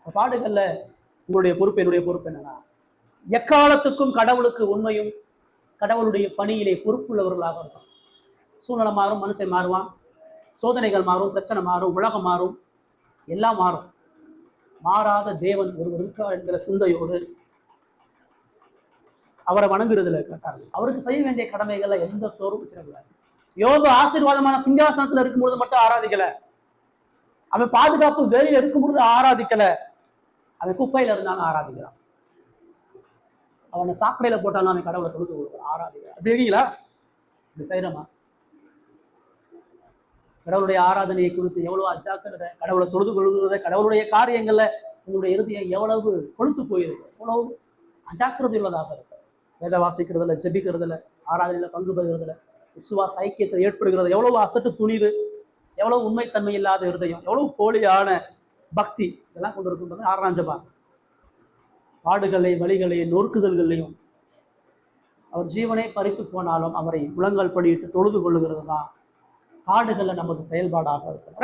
பாடுகள்ல உங்களுடைய பொறுப்பு, என்னுடைய பொறுப்பு என்னன்னா, எக்காலத்துக்கும் கடவுளுக்கு உண்மையும் கடவுளுடைய பணியிலே பொறுப்புள்ளவர்களாக இருக்கும். சூழ்நிலை மாறும், மனுஷன் மாறுவான், சோதனைகள் மாறும், பிரச்சனை மாறும், உலகம் மாறும், எல்லாம் மாறும். மாறாத தேவன் ஒருவர் இருக்கார் என்கிற சிந்தையோடு அவரை வணங்குறதுல கேட்டார்கள். அவருக்கு செய்ய வேண்டிய கடமைகளை எந்த சோர்வும் செய்யக்கூடாது. யோபு ஆசீர்வாதமான சிங்காசனத்துல இருக்கும்பொழுது மட்டும் ஆராதிக்கல, அவன் பாதுகாப்பு வேலையில் இருக்கும் பொழுது ஆராதிக்கல, அவன் குப்பையில இருந்தாலும் ஆராதிக்கிறான், அவனை சாக்கடையில போட்டாலும் அவன் கடவுளை தொழுது கொடுக்குறான், ஆராதிக்கிறான். அப்படி இருக்கீங்களா? இப்படி செய்யறமா? கடவுளுடைய ஆராதனையை குறித்து எவ்வளவு அஜாக்கிரதை, கடவுளை தொழுது கொள்கிறத, கடவுளுடைய காரியங்கள்ல உங்களுடைய இறுதியை எவ்வளவு கொழுத்து போயிருக்கு, எவ்வளவு அஜாக்கிரதை உள்ளதாக இருக்கு. வேத வாசிக்கிறதுல, ஜெபிக்கிறதுல, ஆராதனையில பங்கு பெறுகிறதுல, விசுவாச ஐக்கியத்தில் ஏற்படுகிறது எவ்வளவு அசட்டு துணிவு, எவ்வளவு உண்மைத்தன்மை இல்லாத இருதயம், எவ்வளவு போலியான பக்தி, இதெல்லாம் கொண்டு இருக்குன்றது ஆராய்ஞ்சபா. பாடுகளை, வழிகளையும் நொறுக்குதல்களையும் அவர் ஜீவனை பறித்து போனாலும் அவரை முழங்கால் படியிட்டு தொழுது கொள்ளுகிறது தான் பாடுகள்ல நமது செயல்பாடாக இருக்கிறது.